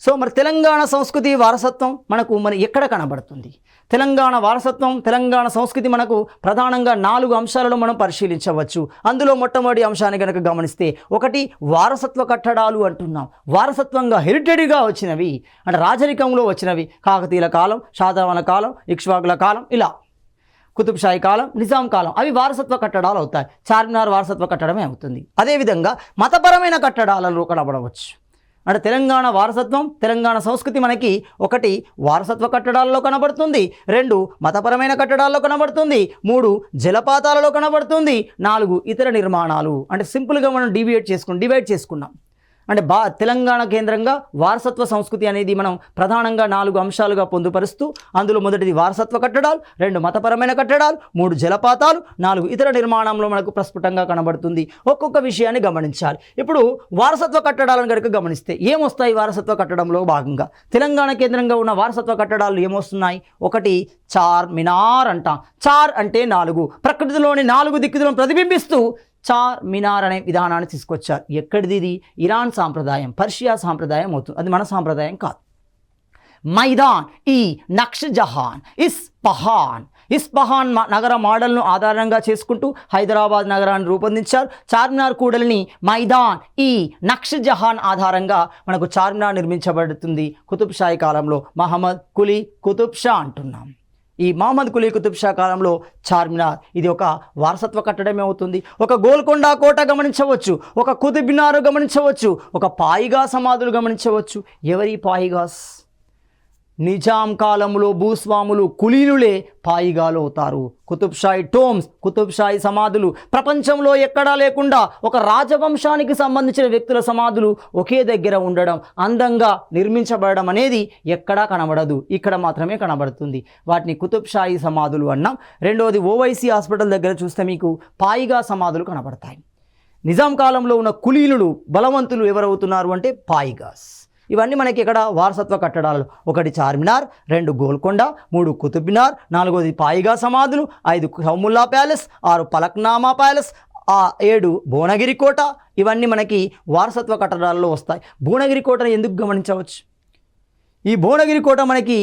సో మరి తెలంగాణ సంస్కృతి వారసత్వం మనకు ఎక్కడ కనబడుతుంది? తెలంగాణ వారసత్వం, తెలంగాణ సంస్కృతి మనకు ప్రధానంగా 4 అంశాలను మనం పరిశీలించవచ్చు. అందులో మొట్టమొదటి అంశాన్ని కనుక గమనిస్తే 1 వారసత్వ కట్టడాలు అంటున్నాం. వారసత్వంగా హెరిటేజ్గా వచ్చినవి అంటే రాజరికంలో వచ్చినవి. కాకతీయుల కాలం, శాతవాహనుల కాలం, ఇక్ష్వాకుల కాలం, ఇలా కుతుబ్షాహీ కాలం, నిజాం కాలం, అవి వారసత్వ కట్టడాలు అవుతాయి. చార్మినార్ వారసత్వ కట్టడమే అవుతుంది. అదేవిధంగా మతపరమైన కట్టడాలలో కనబడవచ్చు. అంటే తెలంగాణ వారసత్వం, తెలంగాణ సంస్కృతి మనకి 1 వారసత్వ కట్టడాలలో కనబడుతుంది, 2 మతపరమైన కట్టడాల్లో కనబడుతుంది, 3 జలపాతాలలో కనబడుతుంది, 4 ఇతర నిర్మాణాలు. అంటే సింపుల్గా మనం డివైడ్ చేసుకున్నాం. అంటే తెలంగాణ కేంద్రంగా వారసత్వ సంస్కృతి అనేది మనం ప్రధానంగా 4 అంశాలుగా పొందుపరుస్తూ, అందులో మొదటిది వారసత్వ కట్టడాలు, 2 మతపరమైన కట్టడాలు, 3 జలపాతాలు, 4 ఇతర నిర్మాణంలో మనకు ప్రస్ఫుటంగా కనబడుతుంది. ఒక్కొక్క విషయాన్ని గమనించాలి. ఇప్పుడు వారసత్వ కట్టడాలను కనుక గమనిస్తే ఏమొస్తాయి? వారసత్వ కట్టడంలో భాగంగా తెలంగాణ కేంద్రంగా ఉన్న వారసత్వ కట్టడాలు ఏమొస్తున్నాయి? ఒకటి చార్ మినార్ అంటాం. చార్ అంటే 4, ప్రకృతిలోని 4 దిక్కులను ప్రతిబింబిస్తూ చార్ మినార్ అనే విధానాన్ని తీసుకొచ్చారు. ఎక్కడిది? ఇది ఇరాన్ సాంప్రదాయం, పర్షియా సాంప్రదాయం అవుతుంది. అది మన సాంప్రదాయం కాదు. మైదాన్ ఈ నక్ష్ జహాన్ ఇస్పహాన్ నగర మోడల్ను ఆధారంగా చేసుకుంటూ హైదరాబాద్ నగరాన్ని రూపొందించారు. చార్మినార్ కూడలిని మైదాన్ ఈ నక్ష్ జహాన్ ఆధారంగా మనకు చార్మినార్ నిర్మించబడుతుంది. కుతుబ్ షాహీ కాలంలో మహమ్మద్ కులీ కుతుబ్ షా అంటున్నాం. ఈ మహమ్మద్ కులీ కుతుబ్ షా కాలంలో చార్మినార్ ఇది ఒక వారసత్వ కట్టడమే అవుతుంది. ఒక గోల్కొండ కోట గమనించవచ్చు, ఒక కుతుబ్ మినార్ గమనించవచ్చు, ఒక పాయిగా సమాధులు గమనించవచ్చు. ఎవరి పాయిగాస్? నిజాం కాలంలో భూస్వాములు కులీనులే పాయిగాలు అవుతారు. కుతుబ్ షాహీ టోమ్స్, కుతుబ్ షాహీ సమాధులు ప్రపంచంలో ఎక్కడా లేకుండా ఒక రాజవంశానికి సంబంధించిన వ్యక్తుల సమాధులు ఒకే దగ్గర ఉండడం, అందంగా నిర్మించబడడం అనేది ఎక్కడా కనబడదు, ఇక్కడ మాత్రమే కనబడుతుంది. వాటిని కుతుబ్ షాహీ సమాధులు అన్నాం. రెండవది ఓవైసీ హాస్పిటల్ దగ్గర చూస్తే మీకు పాయిగా సమాధులు కనబడతాయి. నిజాం కాలంలో ఉన్న కులీనులు బలవంతులు ఎవరవుతున్నారు అంటే పాయిగాస్. ఇవన్నీ మనకి ఇక్కడ వారసత్వ కట్టడాలు. 1 చార్మినార్, 2 గోల్కొండ, 3 కుతుబ్ మినార్, 4ది పాయిగా సమాధులు, 5 హౌముల్లా ప్యాలెస్, 6 పలక్నామా ప్యాలెస్, 7 భువనగిరి కోట. ఇవన్నీ మనకి వారసత్వ కట్టడాల్లో వస్తాయి. భువనగిరి కోటను ఎందుకు గమనించవచ్చు? ఈ భువనగిరి కోట మనకి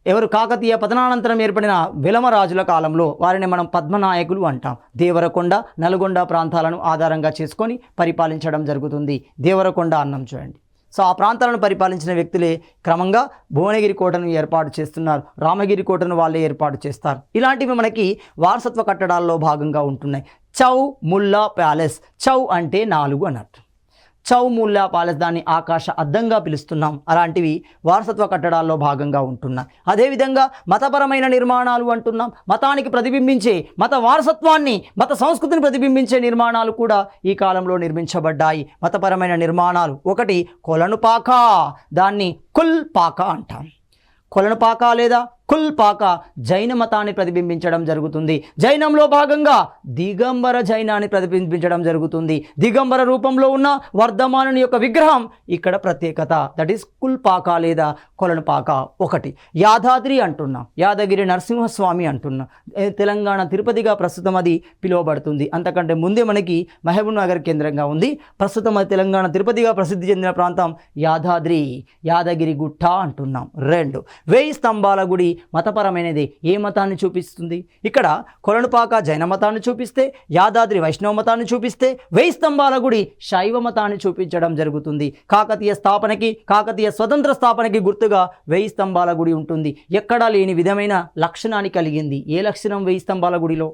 ఎవరు? కాకతీయ పతనానంతరం ఏర్పడిన వెలమరాజుల కాలంలో వారిని మనం పద్మనాయకులు అంటాం. దేవరకొండ, నల్గొండ ప్రాంతాలను ఆధారంగా చేసుకొని పరిపాలించడం జరుగుతుంది. దేవరకొండ అన్నం చూడండి. సో ఆ ప్రాంతాలను పరిపాలించిన వ్యక్తులే క్రమంగా భువనగిరి కోటను ఏర్పాటు చేస్తున్నారు. రామగిరి కోటను వాళ్ళే ఏర్పాటు చేస్తారు. ఇలాంటివి మనకి వారసత్వ కట్టడాల్లో భాగంగా ఉంటున్నాయి. చౌ ముల్లా ప్యాలెస్, చౌ అంటే 4 అన్నట్టు. చౌ ముల్లా ప్యాలెస్, దాన్ని ఆకాశ అద్దంగా పిలుస్తున్నాం. అలాంటివి వారసత్వ కట్టడాల్లో భాగంగా ఉంటున్నాయి. అదేవిధంగా మతపరమైన నిర్మాణాలు అంటున్నాం. మతానికి ప్రతిబింబించే, మత వారసత్వాన్ని, మత సంస్కృతిని ప్రతిబింబించే నిర్మాణాలు కూడా ఈ కాలంలో నిర్మించబడ్డాయి. మతపరమైన నిర్మాణాలు, 1 కొలనుపాక, దాన్ని కుల్ పాక అంటాం. కొలనుపాక లేదా కుల్ పాక జైన మతాన్ని ప్రతిబింబించడం జరుగుతుంది. జైనంలో భాగంగా దిగంబర జైనాన్ని ప్రతిబింబించడం జరుగుతుంది. దిగంబర రూపంలో ఉన్న వర్ధమానుని యొక్క విగ్రహం ఇక్కడ ప్రత్యేకత. దట్ ఈస్ కుల్ పాక లేదా కొలనుపాక. 1 యాదాద్రి అంటున్నాం, యాదగిరి నరసింహస్వామి అంటున్నాం. తెలంగాణ తిరుపతిగా ప్రస్తుతం అది పిలువబడుతుంది. అంతకంటే ముందే మనకి మహబూబ్ నగర్ కేంద్రంగా ఉంది. ప్రస్తుతం అది తెలంగాణ తిరుపతిగా ప్రసిద్ధి చెందిన ప్రాంతం యాదాద్రి, యాదగిరి గుట్ట అంటున్నాం. 2 1000 స్తంభాల గుడి మతపరమైనది. ఏ మతాన్ని చూపిస్తుంది? ఇక్కడ కొలనుపాక జైన మతాన్ని చూపిస్తే, యాదాద్రి వైష్ణవ మతాన్ని చూపిస్తే, 1000 స్తంభాల గుడి శైవ మతాన్ని చూపించడం జరుగుతుంది. కాకతీయ స్థాపనకి, కాకతీయ స్వతంత్ర స్థాపనకి గుర్తుగా 1000 స్తంభాల గుడి ఉంటుంది. ఎక్కడా లేని విధమైన లక్షణాన్ని కలిగింది. ఏ లక్షణం 1000 స్తంభాల గుడిలో?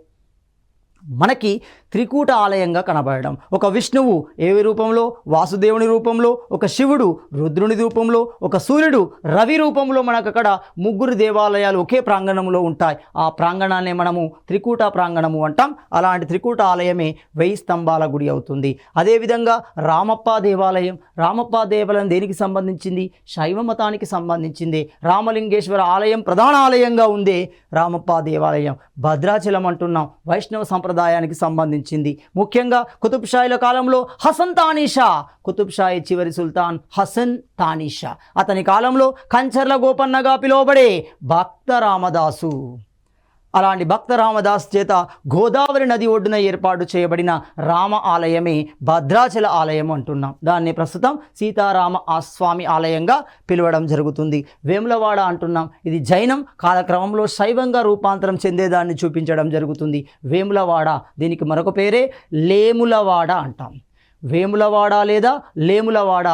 మనకి త్రికూట ఆలయంగా కనబడడం. ఒక విష్ణువు ఏ రూపంలో? వాసుదేవుని రూపంలో, ఒక శివుడు రుద్రుని రూపంలో, ఒక సూర్యుడు రవి రూపంలో మనకు అక్కడ 3 దేవాలయాలు ఒకే ప్రాంగణంలో ఉంటాయి. ఆ ప్రాంగణాన్ని మనము త్రికూట ప్రాంగణము అంటాం. అలాంటి త్రికూట ఆలయమే 1000 స్తంభాల గుడి అవుతుంది. అదేవిధంగా రామప్ప దేవాలయం, రామప్ప దేవాలయం దేనికి సంబంధించింది? శైవ మతానికి సంబంధించింది. రామలింగేశ్వర ఆలయం ప్రధాన ఆలయంగా ఉంది రామప్ప దేవాలయం. భద్రాచలం అంటున్నాం, వైష్ణవ సంప్రదాయానికి సంబంధించింది. ముఖ్యంగా కుతుబ్ షాహీల కాలంలో హసన్ తానీషా, కుతుబ్ షాహీ చివరి సుల్తాన్ హసన్ తానీషా, అతని కాలంలో కంచర్ల గోపన్నగా పిలువబడే భక్త రామదాసు, అలాంటి భక్త రామదాస్ చేత గోదావరి నది ఒడ్డున ఏర్పాటు చేయబడిన రామ ఆలయమే భద్రాచల ఆలయం అంటున్నాం. దాన్ని ప్రస్తుతం సీతారామ స్వామి ఆలయంగా పిలవడం జరుగుతుంది. వేములవాడ అంటున్నాం. ఇది జైనం కాలక్రమంలో శైవంగా రూపాంతరం చెందేదాన్ని చూపించడం జరుగుతుంది. వేములవాడ, దీనికి మరొక పేరే లేములవాడ అంటాం. వేములవాడ లేదా లేములవాడ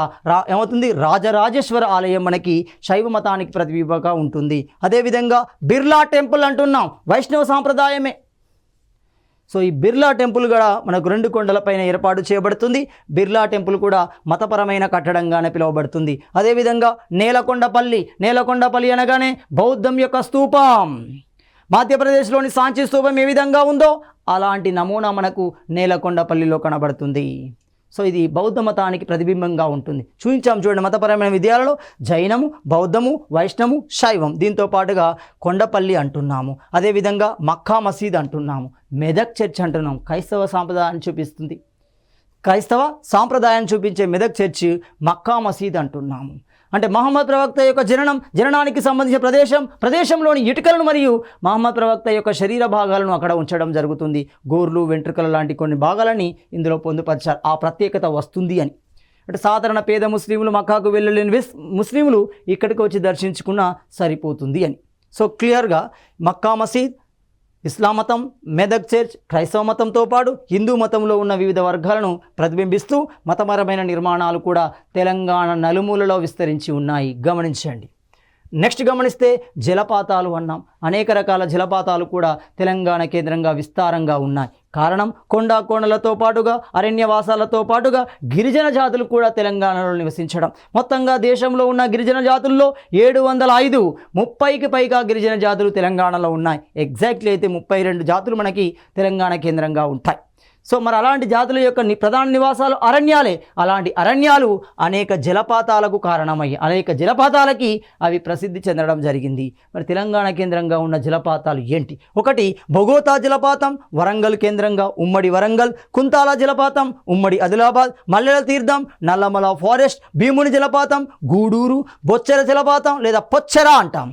ఏమవుతుంది? రాజరాజేశ్వర ఆలయం మనకి శైవ మతానికి ప్రతిబింబంగా ఉంటుంది. అదేవిధంగా బిర్లా టెంపుల్ అంటున్నాం, వైష్ణవ సాంప్రదాయమే. సో ఈ బిర్లా టెంపుల్ కూడా మనకు 2 కొండలపైన ఏర్పాటు చేయబడుతుంది. బిర్లా టెంపుల్ కూడా మతపరమైన కట్టడంగానే పిలువబడుతుంది. అదేవిధంగా నేలకొండపల్లి అనగానే బౌద్ధం యొక్క స్తూపం. మధ్యప్రదేశ్లోని సాంచి స్తూపం ఏ విధంగా ఉందో అలాంటి నమూనా మనకు నేలకొండపల్లిలో కనబడుతుంది. సో ఇది బౌద్ధ మతానికి ప్రతిబింబంగా ఉంటుంది. చూపించాం చూడండి, మతపరమైన విద్యాలలో జైనము, బౌద్ధము, వైష్ణము, శైవం, దీంతో పాటుగా కొండపల్లి అంటున్నాము, అదేవిధంగా మక్కా మసీద్ అంటున్నాము, మెదక్ చర్చ్ అంటున్నాము. క్రైస్తవ సాంప్రదాయాన్ని చూపిస్తుంది, క్రైస్తవ సాంప్రదాయాన్ని చూపించే మెదక్ చర్చ్, మక్కా మసీద్ అంటున్నాము. అంటే మహమ్మద్ ప్రవక్త యొక్క జననానికి సంబంధించిన ప్రదేశంలోని ఇటుకలను మరియు మహమ్మద్ ప్రవక్త యొక్క శరీర భాగాలను అక్కడ ఉంచడం జరుగుతుంది. గోర్లు, వెంట్రుకలు లాంటి కొన్ని భాగాలని ఇందులో పొందుపరిచారు. ఆ ప్రత్యేకత వస్తుంది అని. అంటే సాధారణ పేద ముస్లింలు, మక్కాకు వెళ్ళలేని ముస్లింలు ఇక్కడికి వచ్చి దర్శించుకున్నా సరిపోతుంది అని. సో క్లియర్గా మక్కా మసీద్, ఇస్లాం మతం, మెదక్ చర్చ్, క్రైస్తవ మతంతో పాటు హిందూ మతంలో ఉన్న వివిధ వర్గాలను ప్రతిబింబిస్తూ మతపరమైన నిర్మాణాలు కూడా తెలంగాణ నలుమూలలో విస్తరించి ఉన్నాయి. గమనించండి. నెక్స్ట్ గమనిస్తే జలపాతాలు అన్నాం. అనేక రకాల జలపాతాలు కూడా తెలంగాణ కేంద్రంగా విస్తారంగా ఉన్నాయి. కారణం, కోణలతో పాటుగా అరణ్యవాసాలతో పాటుగా గిరిజన జాతులు కూడా తెలంగాణలో నివసించడం. మొత్తంగా దేశంలో ఉన్న గిరిజన జాతుల్లో 705, 30కి పైగా గిరిజన జాతులు తెలంగాణలో ఉన్నాయి. ఎగ్జాక్ట్లీ అయితే 32 జాతులు మనకి తెలంగాణ కేంద్రంగా ఉంటాయి. సో మరి అలాంటి జాతుల యొక్క ప్రధాన నివాసాలు అరణ్యాలే. అలాంటి అరణ్యాలు అనేక జలపాతాలకు కారణమయ్యాయి. అనేక జలపాతాలకి అవి ప్రసిద్ధి చెందడం జరిగింది. మరి తెలంగాణ కేంద్రంగా ఉన్న జలపాతాలు ఏంటి? ఒకటి బొగోతా జలపాతం, వరంగల్ కేంద్రంగా ఉమ్మడి వరంగల్. కుంతాల జలపాతం ఉమ్మడి ఆదిలాబాద్. మల్లెల తీర్థం, నల్లమల ఫారెస్ట్. భీముని జలపాతం గూడూరు. బొచ్చెర జలపాతం లేదా పొచ్చెర అంటాం.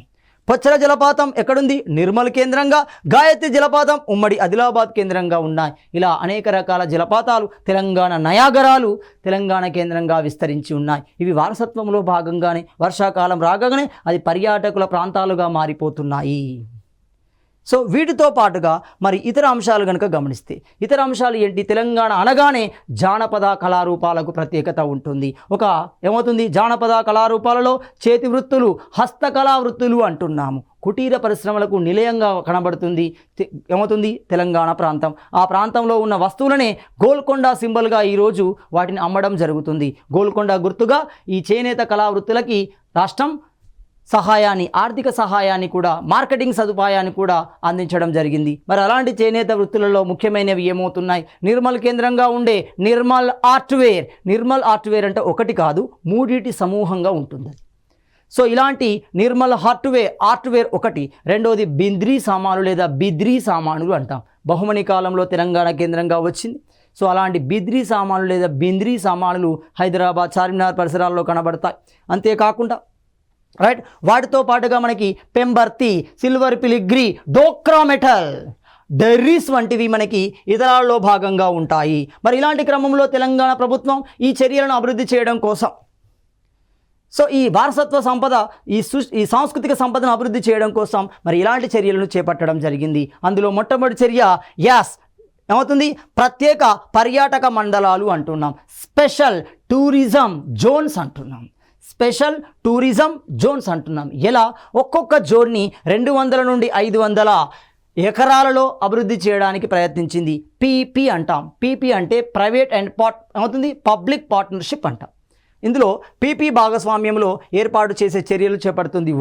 పొచ్చెర జలపాతం ఎక్కడుంది? నిర్మల్ కేంద్రంగా. గాయత్రి జలపాతం ఉమ్మడి ఆదిలాబాద్ కేంద్రంగా ఉన్నాయి. ఇలా అనేక రకాల జలపాతాలు, తెలంగాణ నయాగరాలు తెలంగాణ కేంద్రంగా విస్తరించి ఉన్నాయి. ఇవి వారసత్వంలో భాగంగానే వర్షాకాలం రాగానే అది పర్యాటకుల ప్రాంతాలుగా మారిపోతున్నాయి. సో వీటితో పాటుగా మరి ఇతర అంశాలు కనుక గమనిస్తే, ఇతర అంశాలు ఏంటి? తెలంగాణ అనగానే జానపద కళారూపాలకు ప్రత్యేకత ఉంటుంది. ఏమవుతుంది? జానపద కళారూపాలలో చేతి వృత్తులు, హస్తకళా వృత్తులు అంటున్నాము. కుటీర పరిశ్రమలకు నిలయంగా కనబడుతుంది ఏమవుతుంది? తెలంగాణ ప్రాంతం. ఆ ప్రాంతంలో ఉన్న వస్తువులనే గోల్కొండ సింబల్గా ఈరోజు వాటిని అమ్మడం జరుగుతుంది. గోల్కొండ గుర్తుగా ఈ చేనేత కళా వృత్తులకి రాష్ట్రం సహాయాన్ని, ఆర్థిక సహాయాన్ని కూడా, మార్కెటింగ్ సదుపాయాన్ని కూడా అందించడం జరిగింది. మరి అలాంటి చేనేత వృత్తులలో ముఖ్యమైనవి ఏమవుతున్నాయి? నిర్మల్ కేంద్రంగా ఉండే నిర్మల్ ఆర్ట్వేర్. నిర్మల్ ఆర్ట్వేర్ అంటే ఒకటి కాదు, 3 సమూహంగా ఉంటుంది. సో ఇలాంటి నిర్మల్ ఆర్ట్వేర్ ఒకటి. రెండవది బింద్రీ సామాను లేదా బిద్రీ సామానులు అంటాం. బహుమని కాలంలో తెలంగాణ కేంద్రంగా వచ్చింది. సో అలాంటి బిద్రీ సామానులు లేదా బింద్రీ సామానులు హైదరాబాద్, చార్మినార్ పరిసరాల్లో కనబడతాయి. అంతేకాకుండా రైట్, వాటితో పాటుగా మనకి పెంబర్తి, సిల్వర్ పిలిగ్రీ, డోక్రా మెటల్, డెర్రీస్ వంటివి మనకి ఇతరాల్లో భాగంగా ఉంటాయి. మరి ఇలాంటి క్రమంలో తెలంగాణ ప్రభుత్వం ఈ చర్యలను అభివృద్ధి చేయడం కోసం, సో ఈ వారసత్వ సంపద, ఈ సాంస్కృతిక సంపదను అభివృద్ధి చేయడం కోసం మరి ఇలాంటి చర్యలను చేపట్టడం జరిగింది. అందులో మొట్టమొదటి చర్య ఏమవుతుంది? ప్రత్యేక పర్యాటక మండలాలు అంటున్నాం. స్పెషల్ టూరిజం జోన్స్ అంటున్నాం. స్పెషల్ టూరిజం జోన్స్ అంటున్నాం. ఎలా? ఒక్కొక్క జోన్ని 200 నుండి 500 ఎకరాలలో అభివృద్ధి చేయడానికి ప్రయత్నించింది. పీపీ అంటాం. పీపీ అంటే ప్రైవేట్ అండ్ ఏమవుతుంది? పబ్లిక్ పార్ట్నర్షిప్ అంటాం. ఇందులో పీపీ భాగస్వామ్యంలో ఏర్పాటు చేసే చర్యలు చేపడుతుంది.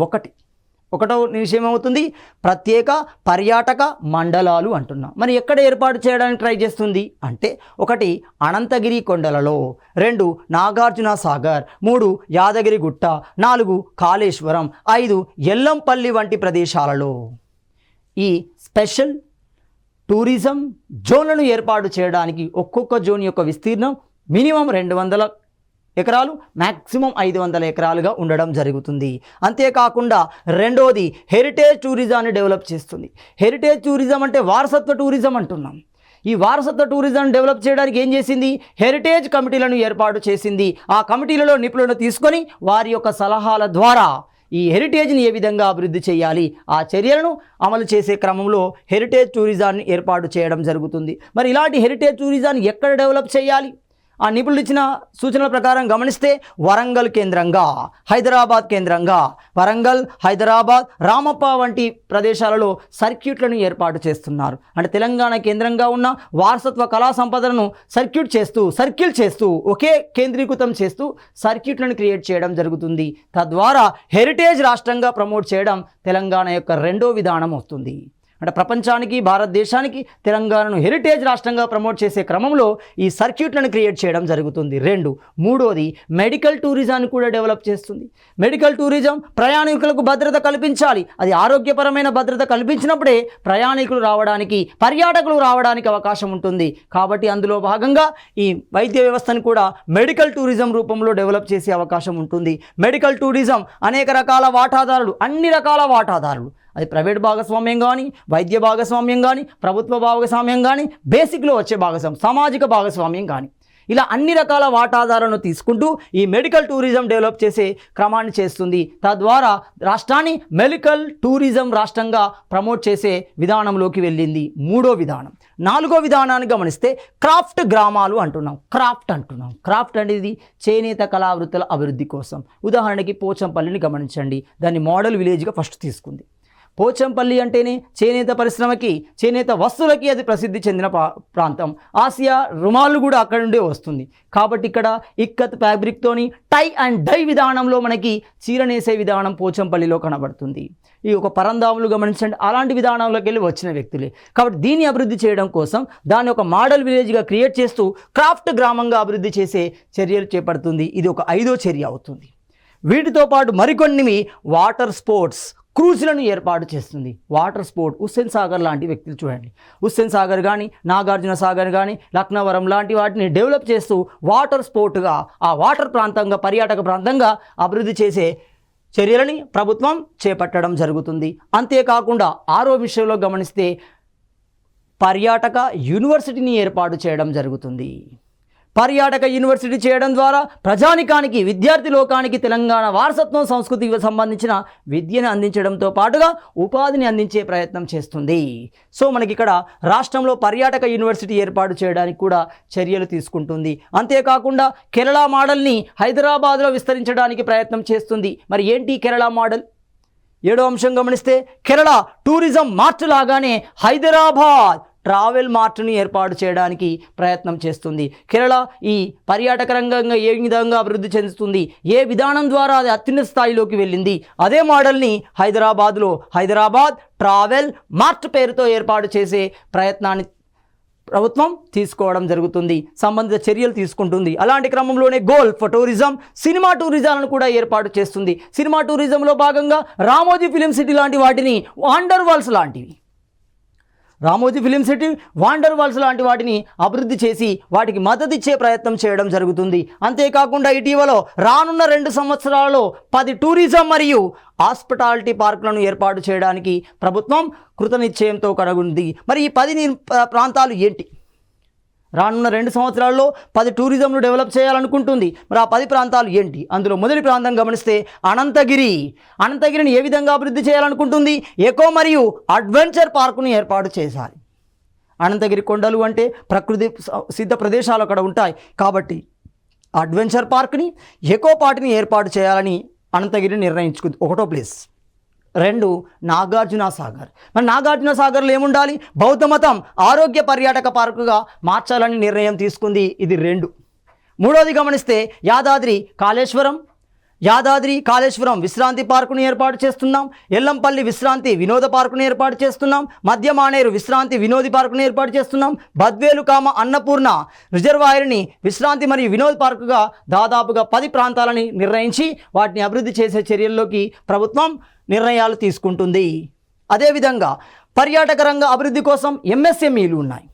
ఒకటో విషయం ఏమవుతుంది? ప్రత్యేక పర్యాటక మండలాలు అంటున్నాం. మరి ఎక్కడ ఏర్పాటు చేయడానికి ట్రై చేస్తుంది అంటే, 1 అనంతగిరి కొండలలో, 2 నాగార్జున సాగర్, 3 యాదగిరి గుట్ట, 4 కాళేశ్వరం, 5 ఎల్లంపల్లి వంటి ప్రదేశాలలో ఈ స్పెషల్ టూరిజం జోన్లను ఏర్పాటు చేయడానికి ఒక్కొక్క జోన్ యొక్క విస్తీర్ణం మినిమం 200 ఎకరాలు, మ్యాక్సిమం 500 ఎకరాలుగా ఉండడం జరుగుతుంది. అంతేకాకుండా రెండోది హెరిటేజ్ టూరిజాన్ని డెవలప్ చేస్తుంది. హెరిటేజ్ టూరిజం అంటే వారసత్వ టూరిజం అంటున్నాం. ఈ వారసత్వ టూరిజం డెవలప్ చేయడానికి ఏం చేసింది? హెరిటేజ్ కమిటీలను ఏర్పాటు చేసింది. ఆ కమిటీలలో నిపుణులను తీసుకొని వారి యొక్క సలహాల ద్వారా ఈ హెరిటేజ్ని ఏ విధంగా అభివృద్ధి చేయాలి, ఆ చర్యలను అమలు చేసే క్రమంలో హెరిటేజ్ టూరిజాన్ని ఏర్పాటు చేయడం జరుగుతుంది. మరి ఇలాంటి హెరిటేజ్ టూరిజాన్ని ఎక్కడ డెవలప్ చేయాలి? ఆ నిపుణులు ఇచ్చిన సూచనల ప్రకారం గమనిస్తే వరంగల్ కేంద్రంగా, హైదరాబాద్ కేంద్రంగా, వరంగల్, హైదరాబాద్, రామప్ప వంటి ప్రదేశాలలో సర్క్యూట్లను ఏర్పాటు చేస్తున్నారు. అంటే తెలంగాణ కేంద్రంగా ఉన్న వారసత్వ కళా సంపదను సర్కిల్ చేస్తూ ఒకే కేంద్రీకృతం చేస్తూ సర్క్యూట్లను క్రియేట్ చేయడం జరుగుతుంది. తద్వారా హెరిటేజ్ రాష్ట్రంగా ప్రమోట్ చేయడం తెలంగాణ యొక్క రెండో విధానం వస్తుంది. అంటే ప్రపంచానికి భారతదేశానికి తెలంగాణను హెరిటేజ్ రాష్ట్రంగా ప్రమోట్ చేసే క్రమంలో ఈ సర్క్యూట్లను క్రియేట్ చేయడం జరుగుతుంది. 2 మూడోది మెడికల్ టూరిజాన్ని కూడా డెవలప్ చేస్తుంది. మెడికల్ టూరిజం ప్రయాణికులకు భద్రత కల్పించాలి. అది ఆరోగ్యపరమైన భద్రత కల్పించినప్పుడే ప్రయాణికులు రావడానికి పర్యాటకులు రావడానికి అవకాశం ఉంటుంది. కాబట్టి అందులో భాగంగా ఈ వైద్య వ్యవస్థను కూడా మెడికల్ టూరిజం రూపంలో డెవలప్ చేసే అవకాశం ఉంటుంది. మెడికల్ టూరిజం అనేక రకాల వాటాదారులు, అన్ని రకాల వాటాదారులు, అది ప్రైవేట్ భాగస్వామ్యం కానీ, వైద్య భాగస్వామ్యం కానీ, ప్రభుత్వ భాగస్వామ్యం కానీ, బేసిక్లో వచ్చే భాగస్వామ్యం, సామాజిక భాగస్వామ్యం కానీ, ఇలా అన్ని రకాల వాటాదారులను తీసుకుంటూ ఈ మెడికల్ టూరిజం డెవలప్ చేసే క్రమాన్ని చేస్తుంది. తద్వారా రాష్ట్రాన్ని మెడికల్ టూరిజం రాష్ట్రంగా ప్రమోట్ చేసే విధానంలోకి వెళ్ళింది. 3వ విధానం. 4వ విధానాన్ని గమనిస్తే క్రాఫ్ట్ గ్రామాలు అంటున్నాం. క్రాఫ్ట్ అనేది చేనేత కళావృత్తుల అభివృద్ధి కోసం. ఉదాహరణకి పోచంపల్లిని గమనించండి. దాన్ని మోడల్ విలేజ్గా ఫస్ట్ తీసుకుంది. పోచంపల్లి అంటేనే చేనేత పరిశ్రమకి, చేనేత వస్తువులకి అది ప్రసిద్ధి చెందిన ప్రాంతం. ఆసియా రుమాలు కూడా అక్కడ నుండే వస్తుంది. కాబట్టి ఇక్కడ ఇక్కత్ ఫ్యాబ్రిక్తోని టై అండ్ డై విధానంలో మనకి చీర నేసే విధానం పోచంపల్లిలో కనబడుతుంది. ఈ ఒక పరంధాములు గమనించండి, అలాంటి విధానంలోకి వెళ్ళి వచ్చిన వ్యక్తులే. కాబట్టి దీన్ని అభివృద్ధి చేయడం కోసం దాన్ని ఒక మోడల్ విలేజ్గా క్రియేట్ చేస్తూ క్రాఫ్ట్ గ్రామంగా అభివృద్ధి చేసే చర్యలు చేపడుతుంది. ఇది ఒక 5వ చర్య అవుతుంది. వీటితో పాటు మరికొన్ని వాటర్ స్పోర్ట్స్, క్రూజ్లను ఏర్పాటు చేస్తుంది. వాటర్ స్పోర్ట్ హుస్సేన్ సాగర్ లాంటి వ్యక్తులు చూడండి, హుస్సేన్ సాగర్ కానీ, నాగార్జున సాగర్ కానీ, లక్నవరం లాంటి వాటిని డెవలప్ చేస్తూ వాటర్ స్పోర్ట్గా, ఆ వాటర్ ప్రాంతంగా, పర్యాటక ప్రాంతంగా అభివృద్ధి చేసే చర్యలని ప్రభుత్వం చేపట్టడం జరుగుతుంది. అంతేకాకుండా 6వ విషయంలో గమనిస్తే పర్యాటక యూనివర్సిటీని ఏర్పాటు చేయడం జరుగుతుంది. పర్యాటక యూనివర్సిటీ చేయడం ద్వారా ప్రజానికానికి, విద్యార్థి లోకానికి తెలంగాణ వారసత్వం, సంస్కృతికి సంబంధించిన విద్యను అందించడంతో పాటుగా ఉపాధిని అందించే ప్రయత్నం చేస్తుంది. సో మనకి ఇక్కడ రాష్ట్రంలో పర్యాటక యూనివర్సిటీ ఏర్పాటు చేయడానికి కూడా చర్యలు తీసుకుంటుంది. అంతేకాకుండా కేరళ మోడల్ని హైదరాబాద్లో విస్తరించడానికి ప్రయత్నం చేస్తుంది. మరి ఏంటి కేరళ మోడల్? 7వ అంశం గమనిస్తే కేరళ టూరిజం మార్ట్ లాగానే హైదరాబాద్ ట్రావెల్ మార్ట్ని ఏర్పాటు చేయడానికి ప్రయత్నం చేస్తుంది. కేరళ ఈ పర్యాటక రంగంగా ఏ విధంగా అభివృద్ధి చెందుతుంది, ఏ విధానం ద్వారా అది అత్యున్నత స్థాయిలోకి వెళ్ళింది, అదే మోడల్ని హైదరాబాద్లో హైదరాబాద్ ట్రావెల్ మార్ట్ పేరుతో ఏర్పాటు చేసే ప్రయత్నాన్ని ప్రభుత్వం తీసుకోవడం జరుగుతుంది. సంబంధిత చర్యలు తీసుకుంటుంది. అలాంటి క్రమంలోనే గోల్ఫ్ టూరిజం, సినిమా టూరిజాలను కూడా ఏర్పాటు చేస్తుంది. సినిమా టూరిజంలో భాగంగా రామోజీ ఫిలిం సిటీ లాంటి వాటిని, వాండర్ వాల్స్ లాంటివి, రామోజీ ఫిలిం సిటీ, వాండర్ వాల్స్ లాంటి వాటిని అభివృద్ధి చేసి వాటికి మద్దతు ఇచ్చే ప్రయత్నం చేయడం జరుగుతుంది. అంతేకాకుండా ఇటీవల రానున్న 2 సంవత్సరాలలో 10 టూరిజం మరియు హాస్పిటాలిటీ పార్కులను ఏర్పాటు చేయడానికి ప్రభుత్వం కృతనిశ్చయంతో కనుగొంది. మరి ఈ 10 ప్రాంతాలు ఏంటి? రానున్న 2 సంవత్సరాల్లో 10 టూరిజంను డెవలప్ చేయాలనుకుంటుంది. మరి ఆ 10 ప్రాంతాలు ఏంటి? అందులో మొదటి ప్రాంతం గమనిస్తే అనంతగిరిని ఏ విధంగా అభివృద్ధి చేయాలనుకుంటుంది? ఎకో మరియు అడ్వెంచర్ పార్కును ఏర్పాటు చేయాలి. అనంతగిరి కొండలు అంటే ప్రకృతి సిద్ధ ప్రదేశాలు అక్కడ ఉంటాయి. కాబట్టి అడ్వెంచర్ పార్క్ని, ఎకో పార్క్ని ఏర్పాటు చేయాలని అనంతగిరిని నిర్ణయించుకుంది. 1వ ప్లేస్. 2 నాగార్జున సాగర్. మరి నాగార్జున సాగర్లో ఏముండాలి? బౌద్ధ మతం ఆరోగ్య పర్యాటక పార్కుగా మార్చాలని నిర్ణయం తీసుకుంది. ఇది 2. 3వది గమనిస్తే యాదాద్రి కాళేశ్వరం విశ్రాంతి పార్కును ఏర్పాటు చేస్తున్నాం. ఎల్లంపల్లి విశ్రాంతి వినోద పార్కును ఏర్పాటు చేస్తున్నాం. మధ్య మానేరు విశ్రాంతి వినోది పార్కును ఏర్పాటు చేస్తున్నాం. బద్వేలు కామ అన్నపూర్ణ రిజర్వాయర్ని విశ్రాంతి మరియు వినోద్ పార్కుగా దాదాపుగా 10 ప్రాంతాలని నిర్ణయించి వాటిని అభివృద్ధి చేసే చర్యల్లోకి ప్రభుత్వం నిర్ణయాలు తీసుకుంటుంది. అదేవిధంగా పర్యాటక రంగ అభివృద్ధి కోసం ఎంఎస్ఎంఈలు ఉన్నాయి.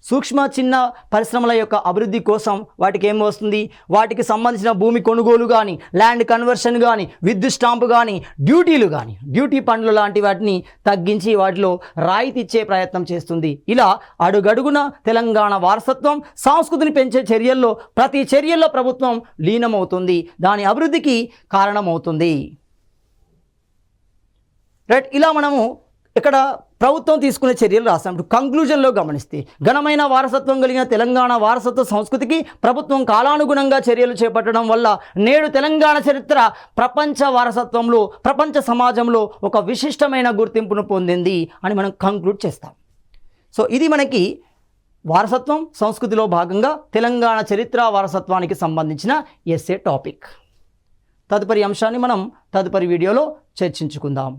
సూక్ష్మ చిన్న పరిశ్రమల యొక్క అభివృద్ధి కోసం వాటికి ఏం వస్తుంది? వాటికి సంబంధించిన భూమి కొనుగోలు కానీ, ల్యాండ్ కన్వర్షన్ కానీ, విద్యుత్ స్టాంపు కానీ, డ్యూటీలు కానీ, డ్యూటీ పన్నులు లాంటి వాటిని తగ్గించి వాటిలో రాయితీ ఇచ్చే ప్రయత్నం చేస్తుంది. ఇలా అడుగడుగున తెలంగాణ వారసత్వం, సంస్కృతిని పెంచే చర్యల్లో ప్రతి చర్యల్లో ప్రభుత్వం లీనమవుతుంది, దాని అభివృద్ధికి కారణమవుతుంది. రైట్, ఇలా మనము ఇక్కడ ప్రభుత్వం తీసుకునే చర్యలు రాస్తాం. కంక్లూజన్లో గమనిస్తే ఘనమైన వారసత్వం కలిగిన తెలంగాణ వారసత్వ సంస్కృతికి ప్రభుత్వం కాలానుగుణంగా చర్యలు చేపట్టడం వల్ల నేడు తెలంగాణ చరిత్ర ప్రపంచ వారసత్వంలో, ప్రపంచ సమాజంలో ఒక విశిష్టమైన గుర్తింపును పొందింది అని మనం కంక్లూడ్ చేస్తాం. సో ఇది మనకి వారసత్వం సంస్కృతిలో భాగంగా తెలంగాణ చరిత్ర వారసత్వానికి సంబంధించిన ఎస్సే టాపిక్. తదుపరి అంశాన్ని మనం తదుపరి వీడియోలో చర్చించుకుందాం.